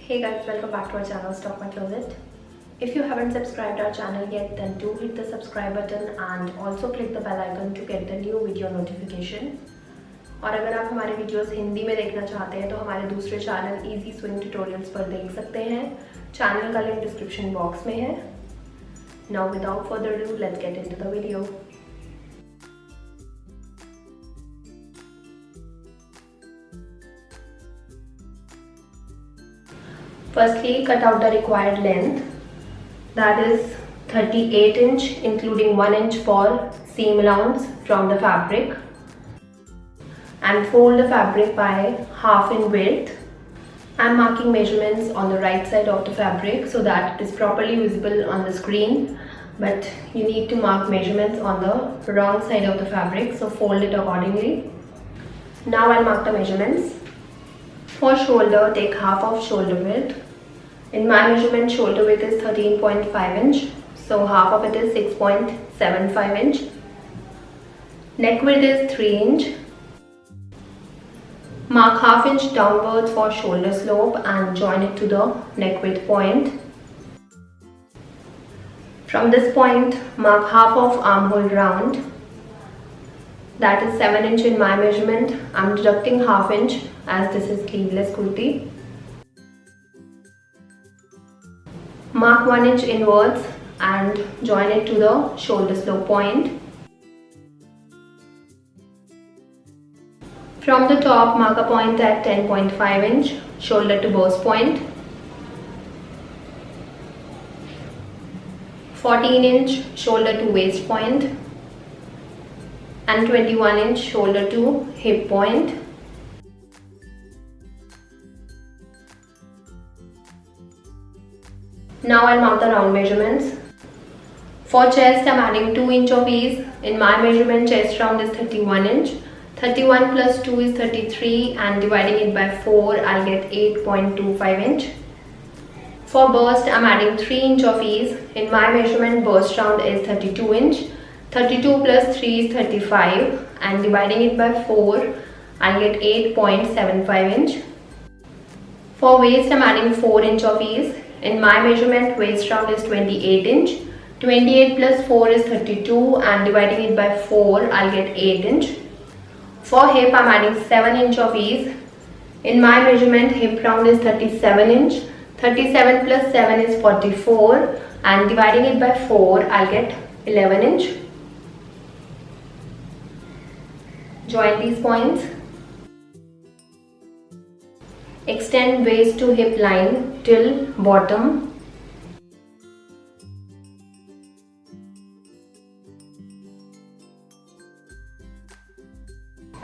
Hey guys, welcome back to our channel Stalk My Closet. If you haven't subscribed our channel yet, then do hit the subscribe button and also click the bell icon to get the new video notification. और अगर आप हमारे videos Hindi में देखना चाहते हैं तो हमारे दूसरे चैनल इजी स्विंग ट्यूटोरियल्स पर देख सकते हैं। चैनल का लिंक डिस्क्रिप्शन बॉक्स में है। Now without further ado, let's get into the video. Firstly, cut out the required length, that is 38 inch, including 1 inch for seam allowance from the fabric, and fold the fabric by half in width. I am marking measurements on the right side of the fabric so that it is properly visible on the screen, but you need to mark measurements on the wrong side of the fabric, so fold it accordingly. Now I'll mark the measurements. For shoulder, take half of shoulder width. In my measurement, shoulder width is 13.5 inch, so half of it is 6.75 inch. Neck width is 3 inch. Mark half inch downwards for shoulder slope and join it to the neck width point. From this point, mark half of armhole round. That is 7 inch in my measurement. I am deducting half inch as this is sleeveless kurti. Mark 1 inch inwards and join it to the shoulder slope point. From the top, mark a point at 10.5 inch, shoulder to burst point. 14 inch shoulder to waist point. And 21 inch shoulder to hip point. Now I'll mark the round measurements. For chest, I'm adding 2 inch of ease. In my measurement, chest round is 31 inch. 31 plus 2 is 33, and dividing it by 4, I'll get 8.25 inch. For burst, I'm adding 3 inch of ease. In my measurement, burst round is 32 inch. 32 plus 3 is 35, and dividing it by 4, I'll get 8.75 inch. For waist, I'm adding 4 inch of ease. In my measurement, waist round is 28 inch. 28 plus 4 is 32, and dividing it by 4, I'll get 8 inch. For hip, I'm adding 7 inch of ease. In my measurement, hip round is 37 inch. 37 plus 7 is 44, and dividing it by 4, I'll get 11 inch. Join these points. Extend waist to hip line till bottom.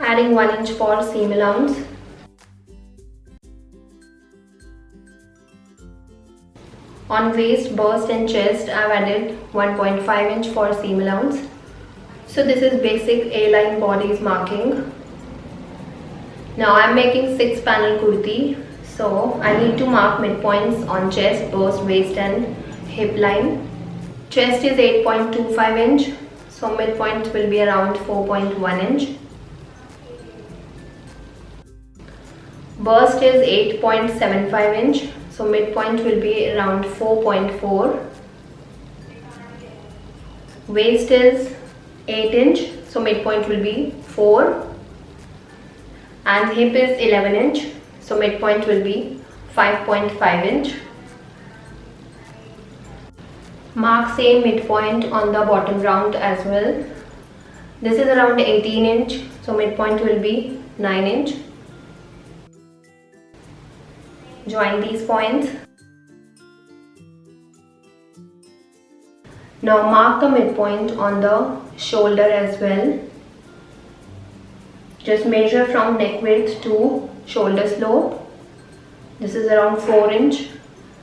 Adding 1 inch for seam allowance. On waist, burst and chest, I've added 1.5 inch for seam allowance. So this is basic A-line bodice marking. Now I'm making 6 panel kurti, so I need to mark midpoints on chest, burst, waist and hip line. Chest is 8.25 inch, so midpoint will be around 4.1 inch. Burst is 8.75 inch, so midpoint will be around 4.4. Waist is 8 inch, so midpoint will be 4. And hip is 11 inch, so midpoint will be 5.5 inch. Mark same midpoint on the bottom round as well. This is around 18 inch, so midpoint will be 9 inch. Join these points. Now mark the midpoint on the shoulder as well. Just measure from neck width to shoulder slope. This is around 4 inch,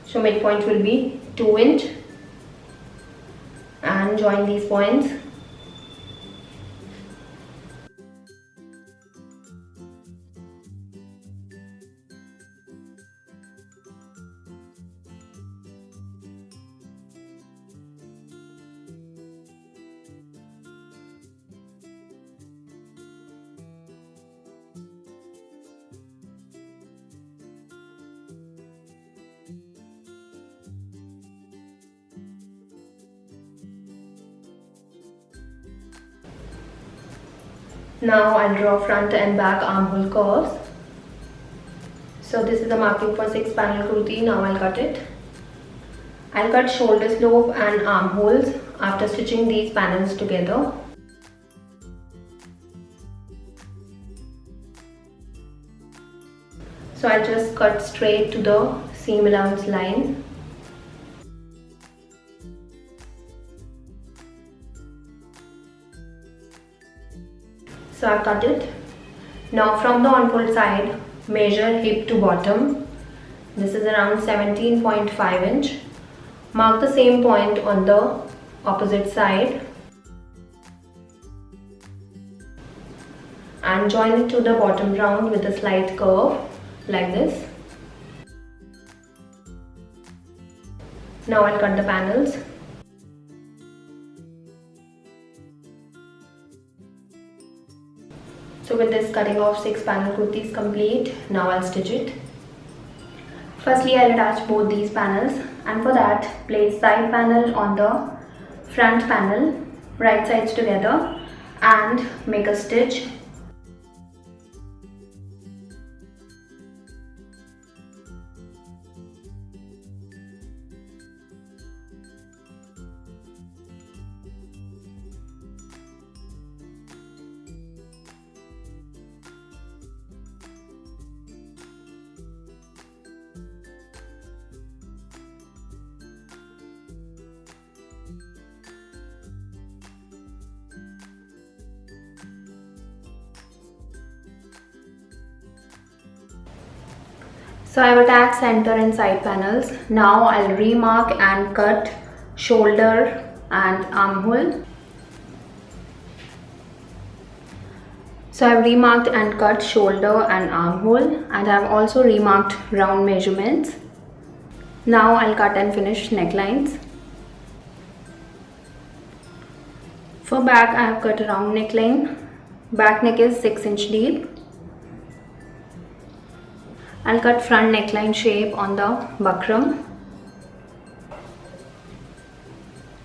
so midpoint will be 2 inch. And join these points. Now I'll draw front and back armhole curves. So this is the marking for 6 panel kurti. Now I'll cut it. I'll cut shoulder slope and armholes after stitching these panels together. So I'll just cut straight to the seam allowance line. So I've cut it. Now from the unfold side, measure hip to bottom. This is around 17.5 inch. Mark the same point on the opposite side and join it to the bottom round with a slight curve like this. Now I'll cut the panels. So with this cutting of 6 panel kurti is complete, now I'll stitch it. Firstly, I'll attach both these panels, and for that, place side panel on the front panel, right sides together, and make a stitch. So I've attached center and side panels. Now I'll remark and cut shoulder and armhole. So I've remarked and cut shoulder and armhole, and I've also remarked round measurements. Now I'll cut and finish necklines. For back, I have cut a round neckline. Back neck is 6 inch deep. I'll cut front neckline shape on the buckram.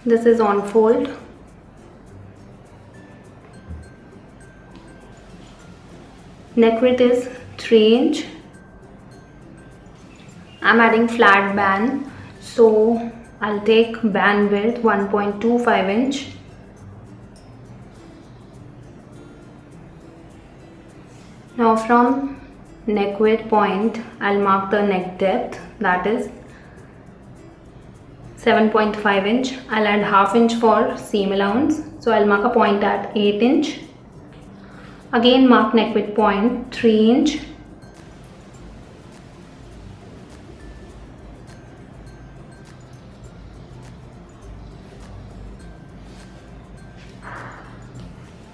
This is on fold. Neck width is 3 inch. I'm adding flat band, so I'll take band width 1.25 inch. Now from neck width point, I'll mark the neck depth, that is 7.5 inch. I'll add half inch for seam allowance, so I'll mark a point at 8 inch. Again mark neck width point 3 inch.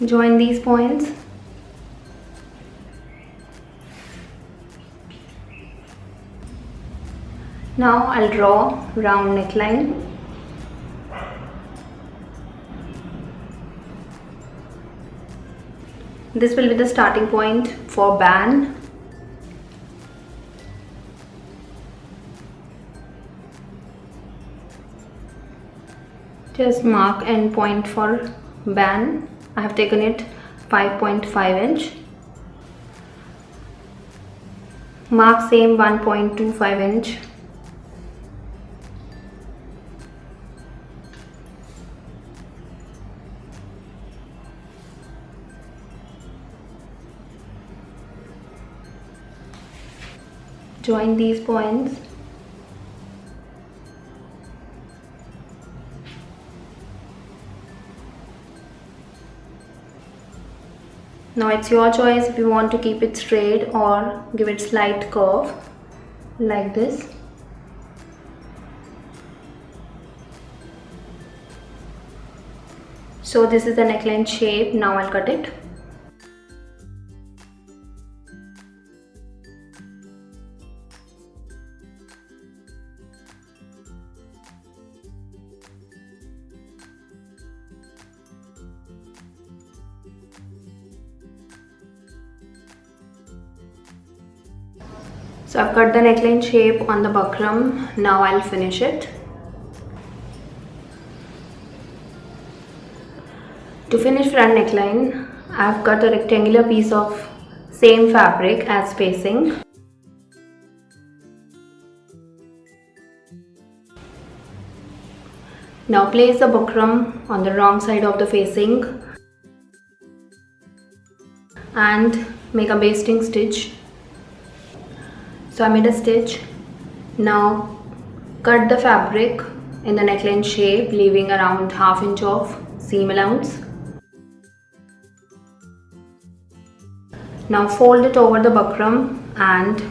Join these points. Now I'll draw round neckline. This will be the starting point for band. Just mark end point for band. I have taken it 5.5 inch. Mark same 1.25 inch. Join these points. Now it's your choice if you want to keep it straight or give it slight curve like this. So this is the neckline shape. Now I'll cut it. So I've cut the neckline shape on the buckram. Now I'll finish it. To finish front neckline, I've cut a rectangular piece of same fabric as facing. Now place the buckram on the wrong side of the facing and make a basting stitch. So I made a stitch. Now cut the fabric in the neckline shape, leaving around ½ inch of seam allowance. Now fold it over the buckram and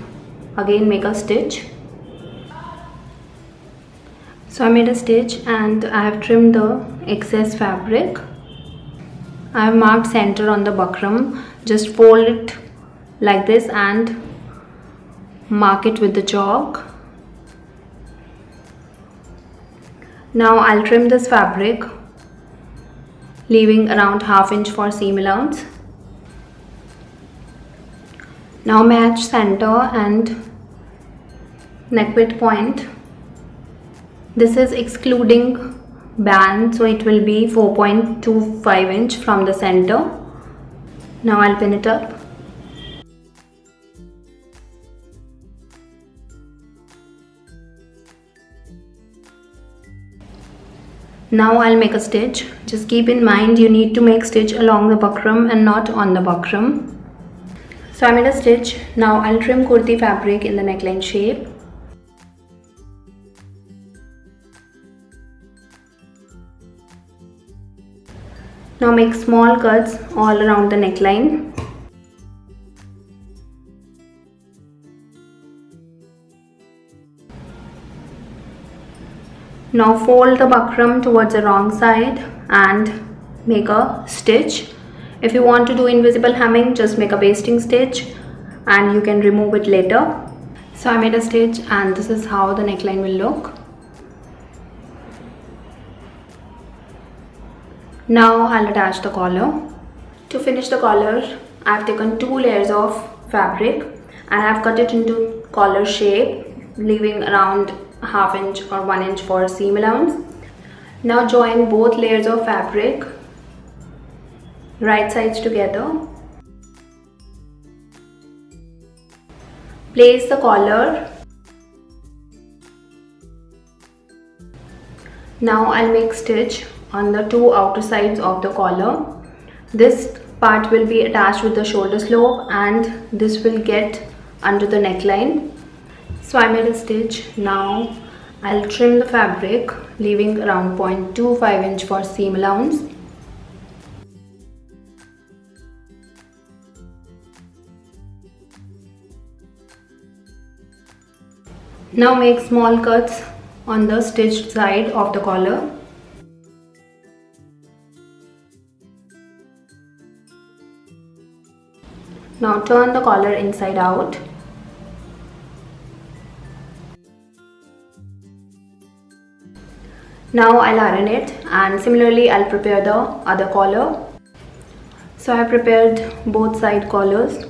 again make a stitch. So I made a stitch and I have trimmed the excess fabric. I have marked center on the buckram. Just fold it like this and mark it with the chalk. Now I'll trim this fabric, leaving around ½ inch for seam allowance. Now match center and neck width point. This is excluding band, so it will be 4.25 inch from the center. Now I'll pin it up. Now I'll make a stitch. Just keep in mind you need to make stitch along the buckram and not on the buckram. So I made a stitch. Now I'll trim kurti fabric in the neckline shape. Now make small cuts all around the neckline. Now fold the buckram towards the wrong side and make a stitch. If you want to do invisible hemming, just make a basting stitch and you can remove it later. So I made a stitch and this is how the neckline will look. Now I'll attach the collar. To finish the collar, I have taken 2 layers of fabric and I have cut it into collar shape, leaving around ½ inch or 1 inch for seam allowance. Now join both layers of fabric, right sides together. Place the collar. Now I'll make stitch on the 2 outer sides of the collar. This part will be attached with the shoulder slope and this will get under the neckline. So I made a stitch. Now I'll trim the fabric, leaving around 0.25 inch for seam allowance. Now make small cuts on the stitched side of the collar. Now turn the collar inside out. Now I'll iron it and similarly I'll prepare the other collar. So I prepared both side collars.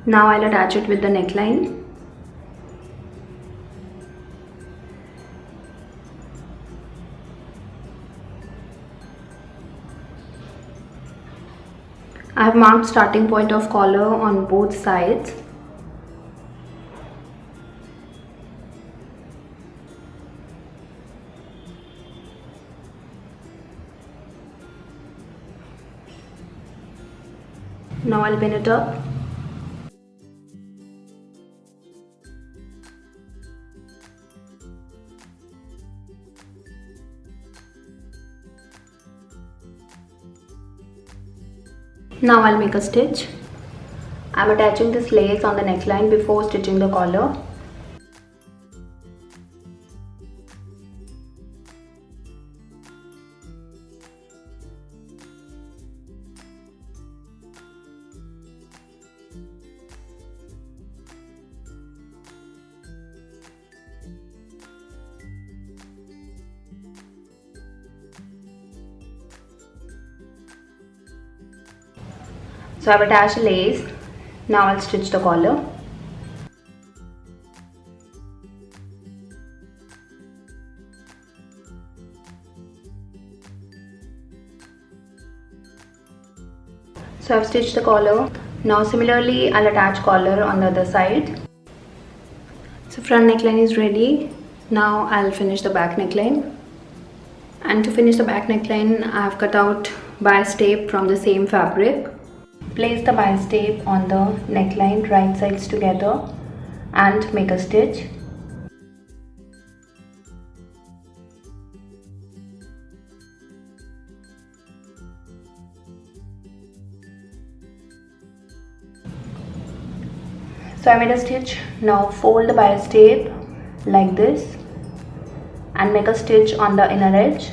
Now I'll attach it with the neckline. I have marked starting point of collar on both sides. Now I'll pin it up. Now I'll make a stitch. I'm attaching this lace on the neckline before stitching the collar. So I've attached the lace. Now I'll stitch the collar. So So I've stitched the collar. Now similarly I'll attach collar on the other side. So front neckline is ready. Now I'll finish the back neckline. And to finish the back neckline, I have cut out bias tape from the same fabric. Place the bias tape on the neckline, right sides together, and make a stitch. So I made a stitch. Now fold the bias tape like this and make a stitch on the inner edge.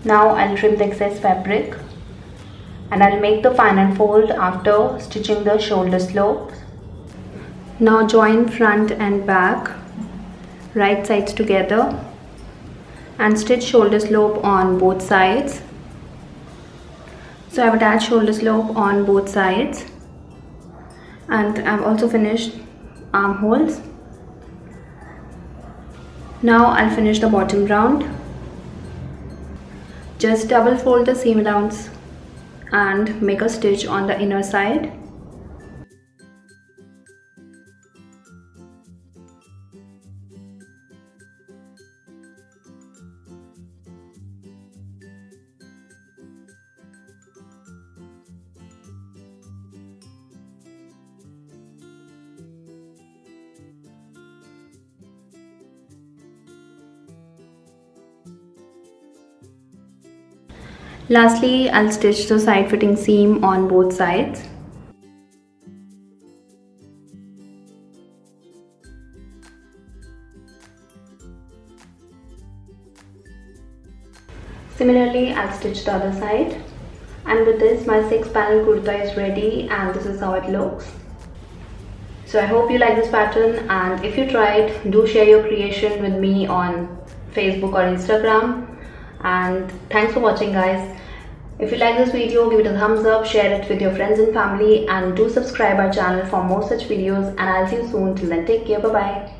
Now I'll trim the excess fabric and I'll make the final fold after stitching the shoulder slopes. Now join front and back, right sides together, and stitch shoulder slope on both sides. So I've attached shoulder slope on both sides, and I've also finished armholes. Now I'll finish the bottom round. Just double fold the seam allowance and make a stitch on the inner side. Lastly, I'll stitch the side fitting seam on both sides. Similarly, I'll stitch the other side. And with this, my 6-panel kurta is ready, and this is how it looks. So I hope you like this pattern, and if you try it, do share your creation with me on Facebook or Instagram. And thanks for watching, guys. If you like this video, give it a thumbs up, share it with your friends and family, and do subscribe our channel for more such videos, and I'll see you soon. Till then, take care. Bye bye.